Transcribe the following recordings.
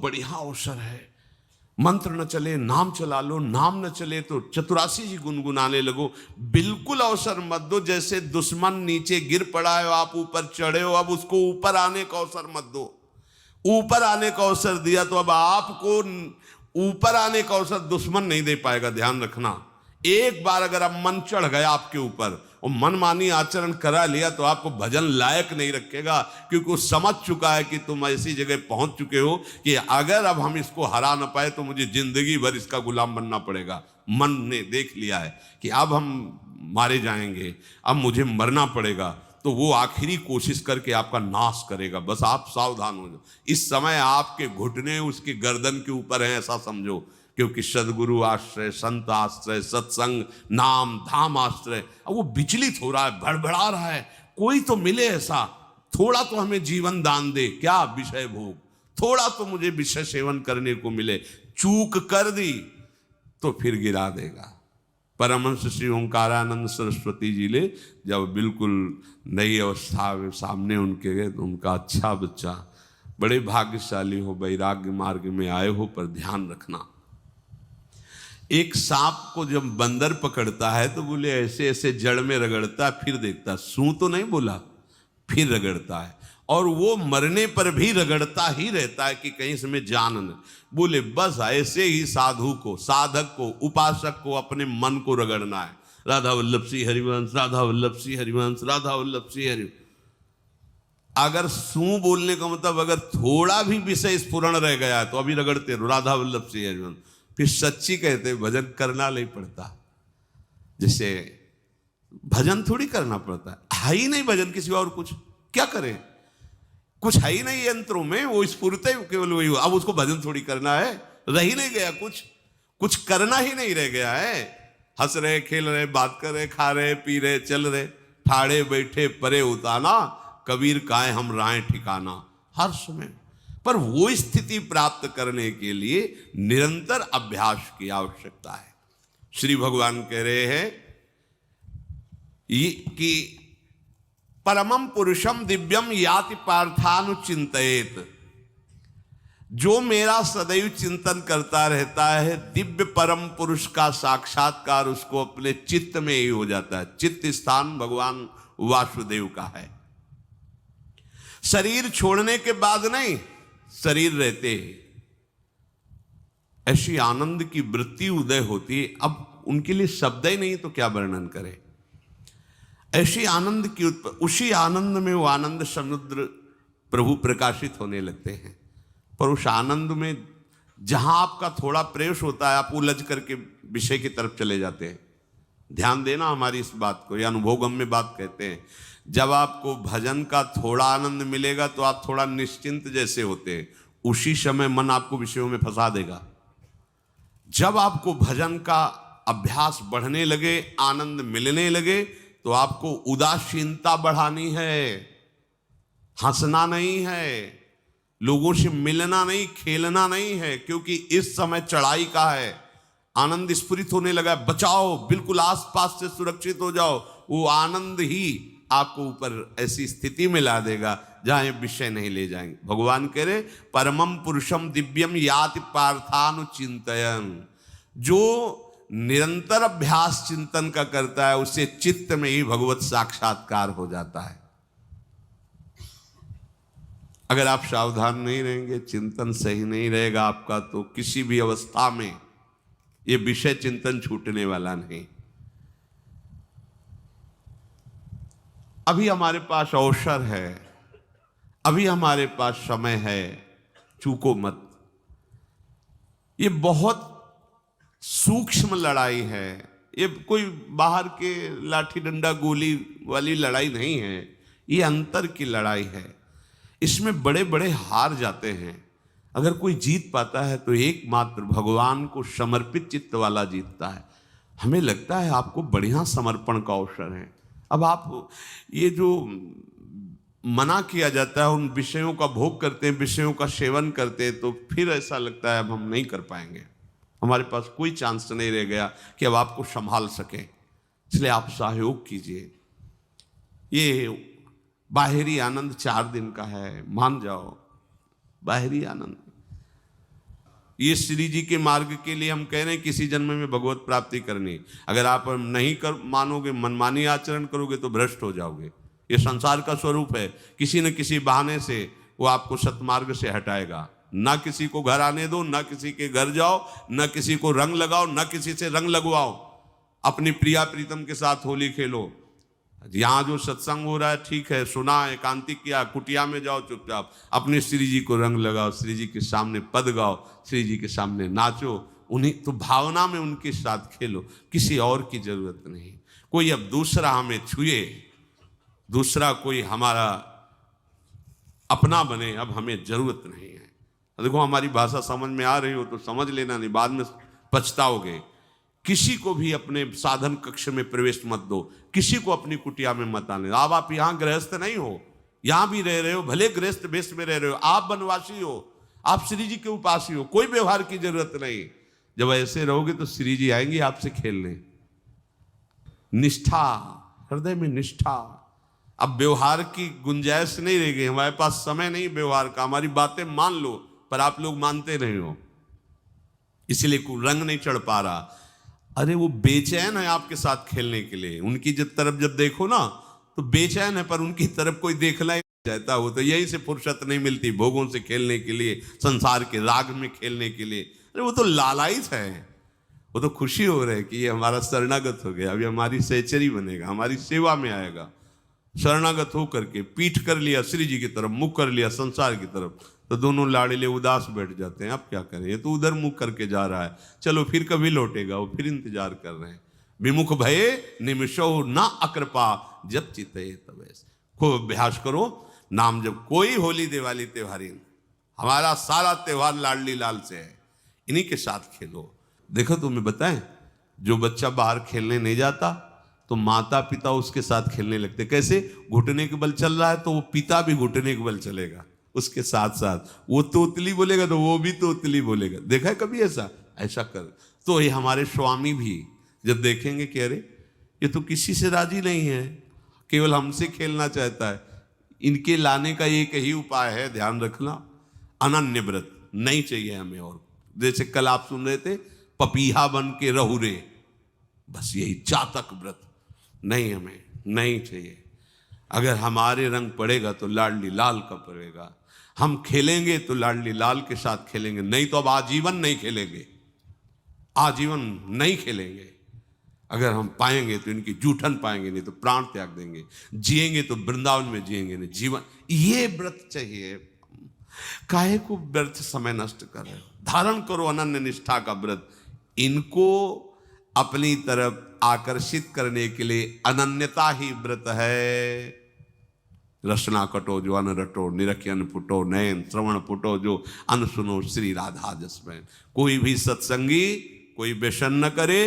बढ़िया अवसर है। मंत्र न चले नाम चला लो, नाम न चले तो चतुरासी जी गुनगुनाने लगो। बिल्कुल अवसर मत दो, जैसे दुश्मन नीचे गिर पड़ा है आप ऊपर चढ़े हो, अब उसको ऊपर आने का अवसर मत दो। ऊपर आने का अवसर दिया तो अब आपको ऊपर आने का अवसर दुश्मन नहीं दे पाएगा। ध्यान रखना, एक बार अगर अब मन चढ़ गया आपके ऊपर और मनमानी आचरण करा लिया तो आपको भजन लायक नहीं रखेगा, क्योंकि वो समझ चुका है कि तुम ऐसी जगह पहुंच चुके हो कि अगर अब हम इसको हरा ना पाए तो मुझे जिंदगी भर इसका गुलाम बनना पड़ेगा। मन ने देख लिया है कि अब हम मारे जाएंगे, अब मुझे मरना पड़ेगा, तो वो आखिरी कोशिश करके आपका नाश करेगा। बस आप सावधान हो जाओ। इस समय आपके घुटने उसके गर्दन के ऊपर हैं, ऐसा समझो, क्योंकि सदगुरु आश्रय, संत आश्रय, सत्संग, नाम धाम आश्रय। अब वो विचलित हो रहा है, भड़बड़ा रहा है, कोई तो मिले ऐसा, थोड़ा तो हमें जीवन दान दे, क्या विषय भोग, थोड़ा तो मुझे विषय सेवन करने को मिले। चूक कर दी तो फिर गिरा देगा। परमहंस श्री ओंकारानंद सरस्वती जी ले जब बिल्कुल नई अवस्था सामने उनके गए तो उनका, अच्छा बच्चा, बड़े भाग्यशाली हो, वैराग्य मार्ग में आए हो, पर ध्यान रखना, एक सांप को जब बंदर पकड़ता है तो बोले ऐसे ऐसे जड़ में रगड़ता है, फिर देखता, सू तो नहीं बोला, फिर रगड़ता है, और वो मरने पर भी रगड़ता ही रहता है कि कहीं इसमें जान न। बोले बस ऐसे ही साधु को, साधक को, उपासक को अपने मन को रगड़ना है। राधा वल्लभ श्री हरिवंश, राधा वल्लभ श्री हरिवंश, राधा वल्लभ श्री हरि। अगर सू बोलने का मतलब अगर थोड़ा भी विषय स्फुरण रह गया है तो अभी रगड़ते रहो, राधा वल्लभ श्री हरिवंश। फिर सच्ची कहते भजन करना नहीं पड़ता। जैसे भजन थोड़ी करना पड़ता है ही नहीं भजन, किसी और कुछ क्या करें, कुछ है ही नहीं यंत्रों में, वो स्फुरते केवल वही हो। अब उसको भजन थोड़ी करना है, रह ही नहीं गया, कुछ करना ही नहीं रह गया है। हंस रहे, खेल रहे, बात कर रहे, खा रहे, पी रहे, चल रहे, ठाड़े बैठे परे उताना, कबीर काहे हम राय ठिकाना, हर समय। पर वो स्थिति प्राप्त करने के लिए निरंतर अभ्यास की आवश्यकता है। श्री भगवान कह रहे हैं कि परमम पुरुषम दिव्यम याति पार्थानुचिंतयेत, जो मेरा सदैव चिंतन करता रहता है, दिव्य परम पुरुष का साक्षात्कार उसको अपने चित्त में ही हो जाता है। चित्त स्थान भगवान वासुदेव का है। शरीर छोड़ने के बाद नहीं, शरीर रहते ऐसी आनंद की वृत्ति उदय होती है। अब उनके लिए शब्द ही नहीं तो क्या वर्णन करें, ऐसी आनंद की उसी आनंद में वो आनंद समुद्र प्रभु प्रकाशित होने लगते हैं। पर उस आनंद में जहां आपका थोड़ा प्रवेश होता है, आप उलझ करके विषय की तरफ चले जाते हैं। ध्यान देना हमारी इस बात को, यह अनुभवगम्य बात कहते हैं। जब आपको भजन का थोड़ा आनंद मिलेगा तो आप थोड़ा निश्चिंत जैसे होते हैं, उसी समय मन आपको विषयों में फंसा देगा। जब आपको भजन का अभ्यास बढ़ने लगे, आनंद मिलने लगे, तो आपको उदासीनता बढ़ानी है, हंसना नहीं है, लोगों से मिलना नहीं, खेलना नहीं है, क्योंकि इस समय चढ़ाई का है। आनंद स्फुरित होने लगा, बचाओ, बिल्कुल आसपास से सुरक्षित हो जाओ। वो आनंद ही आपको ऊपर ऐसी स्थिति में ला देगा जहां ये विषय नहीं ले जाएंगे। भगवान कह रहे परमम पुरुषम दिव्यम याति पार्थानुचिंतयन्, जो निरंतर अभ्यास चिंतन का करता है उसे चित्त में ही भगवत साक्षात्कार हो जाता है। अगर आप सावधान नहीं रहेंगे, चिंतन सही नहीं रहेगा आपका, तो किसी भी अवस्था में ये विषय चिंतन छूटने वाला नहीं। अभी हमारे पास अवसर है, अभी हमारे पास समय है, चूको मत। ये बहुत सूक्ष्म लड़ाई है, ये कोई बाहर के लाठी डंडा गोली वाली लड़ाई नहीं है, ये अंतर की लड़ाई है। इसमें बड़े बड़े हार जाते हैं। अगर कोई जीत पाता है तो एकमात्र भगवान को समर्पित चित्त वाला जीतता है। हमें लगता है आपको बढ़िया समर्पण का अवसर है। अब आप ये जो मना किया जाता है, उन विषयों का भोग करते हैं, विषयों का सेवन करते हैं, तो फिर ऐसा लगता है अब हम नहीं कर पाएंगे, हमारे पास कोई चांस नहीं रह गया कि अब आपको संभाल सके। इसलिए आप सहयोग कीजिए। ये बाहरी आनंद 4 दिन का है, मान जाओ, बाहरी आनंद। ये श्री जी के मार्ग के लिए हम कह रहे हैं किसी जन्म में भगवत प्राप्ति करनी। अगर आप नहीं कर मानोगे, मनमानी आचरण करोगे तो भ्रष्ट हो जाओगे। ये संसार का स्वरूप है, किसी न किसी बहाने से वो आपको सतमार्ग से हटाएगा। ना किसी को घर आने दो, ना किसी के घर जाओ, ना किसी को रंग लगाओ, ना किसी से रंग लगवाओ। अपनी प्रिया प्रीतम के साथ होली खेलो। यहाँ जो सत्संग हो रहा है ठीक है, सुना, एकांतिक किया, कुटिया में जाओ चुपचाप, अपने श्री जी को रंग लगाओ, श्री जी के सामने पद गाओ, श्री जी के सामने नाचो, उन्हीं तो भावना में उनके साथ खेलो, किसी और की जरूरत नहीं। कोई अब दूसरा हमें छुए, दूसरा कोई हमारा अपना बने, अब हमें जरूरत नहीं है। देखो हमारी भाषा समझ में आ रही हो तो समझ लेना, नहीं बाद में पछताओगे। किसी को भी अपने साधन कक्ष में प्रवेश मत दो, किसी को अपनी कुटिया में मत आने। अब आप यहाँ गृहस्थ नहीं हो, यहाँ भी रह रहे हो, भले गृहस्थ वेश में रह रहे हो, आप वनवासी हो, आप श्री जी के उपासी हो, कोई व्यवहार की जरूरत नहीं। जब ऐसे रहोगे तो श्री जी आएंगे आपसे खेलने। निष्ठा, हृदय में निष्ठा। अब व्यवहार की गुंजाइश नहीं रह गई, हमारे पास समय नहीं व्यवहार का। हमारी बातें मान लो पर आप लोग मानते नहीं हो, इसलिए रंग नहीं चढ़ पा रहा। अरे वो बेचैन है आपके साथ खेलने के लिए, उनकी तरफ जब देखो ना तो बेचैन है, पर उनकी तरफ कोई देखना ही नहीं चाहता। हो तो यहीं से फुर्सत नहीं मिलती भोगों से खेलने के लिए, संसार के राग में खेलने के लिए। अरे वो तो लालायित है, वो तो खुशी हो रही है कि ये हमारा शरणागत हो गया, अभी हमारी सहचरी बनेगा, हमारी सेवा में आएगा। शरणागत हो करके पीठ कर लिया श्री जी की तरफ, मुख कर लिया संसार की तरफ, तो दोनों लाड़िले उदास बैठ जाते हैं। अब क्या करें, ये तो उधर मुख करके जा रहा है, चलो फिर कभी लौटेगा, वो फिर इंतजार कर रहे हैं। विमुख भये निमिषो ना अकृपा जब चिते तब। खूब अभ्यास करो नाम जब। कोई होली दिवाली त्योहारी, हमारा सारा त्योहार लाडली लाल से है, इन्हीं के साथ खेलो। देखो तुम्हें बताएं, जो बच्चा बाहर खेलने नहीं जाता तो माता पिता उसके साथ खेलने लगते। कैसे? घुटने के बल चल रहा है तो वो पिता भी घुटने के बल चलेगा उसके साथ साथ। वो तोतली बोलेगा तो वो भी तोतली बोलेगा। देखा है कभी ऐसा? ऐसा कर। तो ये हमारे स्वामी भी जब देखेंगे कि अरे ये तो किसी से राजी नहीं है, केवल हमसे खेलना चाहता है, इनके लाने का एक ही उपाय है, ध्यान रखना, अनन्य व्रत नहीं चाहिए हमें। और जैसे कल आप सुन रहे थे, पपीहा बन के रहू रे, बस यही चातक व्रत नहीं, हमें नहीं चाहिए। अगर हमारे रंग पड़ेगा तो लाडली लाल का पड़ेगा, हम खेलेंगे तो लाडली लाल के साथ खेलेंगे, नहीं तो अब आजीवन नहीं खेलेंगे, आजीवन नहीं खेलेंगे। अगर हम पाएंगे तो इनकी जूठन पाएंगे, नहीं तो प्राण त्याग देंगे। जिएंगे तो वृंदावन में जिएंगे, नहीं जीवन। ये व्रत चाहिए। काहे को व्यर्थ समय नष्ट कर रहे हो? धारण करो अनन्य निष्ठा का व्रत। इनको अपनी तरफ आकर्षित करने के लिए अनन्यता ही व्रत है। रसना कटो जो अन रटो, निरखियन फुटो नयन, श्रवण फुटो जो अन सुनो, श्री राधा जसमैन। कोई भी सत्संगी कोई व्यसन न करे,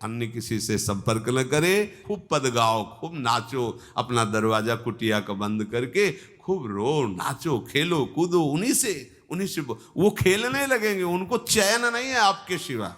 अन्य किसी से संपर्क न करे, खूब पद गाओ, खूब नाचो, अपना दरवाजा कुटिया का बंद करके खूब रो, नाचो, खेलो, कूदो, उन्हीं से वो खेलने लगेंगे। उनको चैन नहीं है आपके सिवा,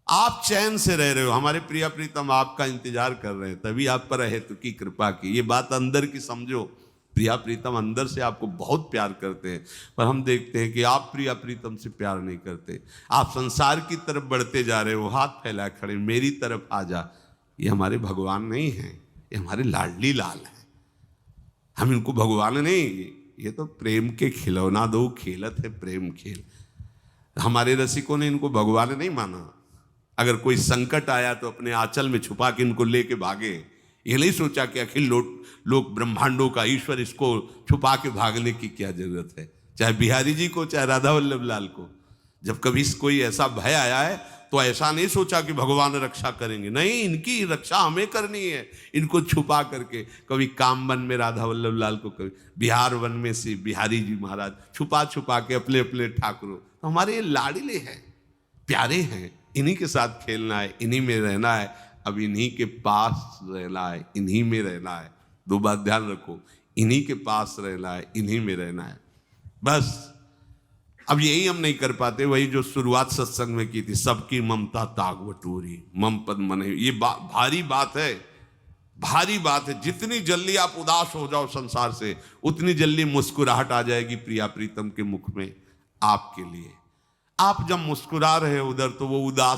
आप चैन से रह रहे हो। हमारे प्रिया प्रीतम आपका इंतजार कर रहे हैं, तभी आप पर हेतु की कृपा की। ये बात अंदर की समझो, प्रिया प्रीतम अंदर से आपको बहुत प्यार करते हैं, पर हम देखते हैं कि आप प्रिया प्रीतम से प्यार नहीं करते। आप संसार की तरफ बढ़ते जा रहे हो, हाथ फैलाए खड़े, मेरी तरफ आ जा। ये हमारे भगवान नहीं हैं, ये हमारे लाडली लाल हैं। हम इनको भगवान नहीं, ये तो प्रेम के खिलौना दो खेलत है, प्रेम खेल। हमारे रसिकों ने इनको भगवान नहीं माना। अगर कोई संकट आया तो अपने आंचल में छुपा के इनको लेके भागे। ये नहीं सोचा कि अखिल लोक ब्रह्मांडों का ईश्वर, इसको छुपा के भागने की क्या जरूरत है। चाहे बिहारी जी को, चाहे राधा वल्लभ लाल को, जब कभी कोई ऐसा भय आया है तो ऐसा नहीं सोचा कि भगवान रक्षा करेंगे, नहीं, इनकी रक्षा हमें करनी है। इनको छुपा करके, कभी काम वन में राधा वल्लभ लाल को, कभी बिहार वन में से बिहारी जी महाराज, छुपा छुपा के अपने अपने ठाकुरों। तो हमारे ये लाडले हैं, प्यारे हैं, इन्हीं के साथ खेलना है, इन्हीं में रहना है। अब इन्हीं के पास रहना है, इन्हीं में रहना है। दो बात ध्यान रखो, इन्हीं के पास रहना है, इन्हीं में रहना है, बस। अब यही हम नहीं कर पाते, वही जो शुरुआत सत्संग में की थी, सबकी ममता ताग बटोरी, मम पद मन। ये भारी बात है, भारी बात है। जितनी जल्दी आप उदास हो जाओ संसार से, उतनी जल्दी मुस्कुराहट आ जाएगी प्रिया प्रीतम के मुख में आपके लिए। आप जब मुस्कुरा रहे हो उधर तो वो उदास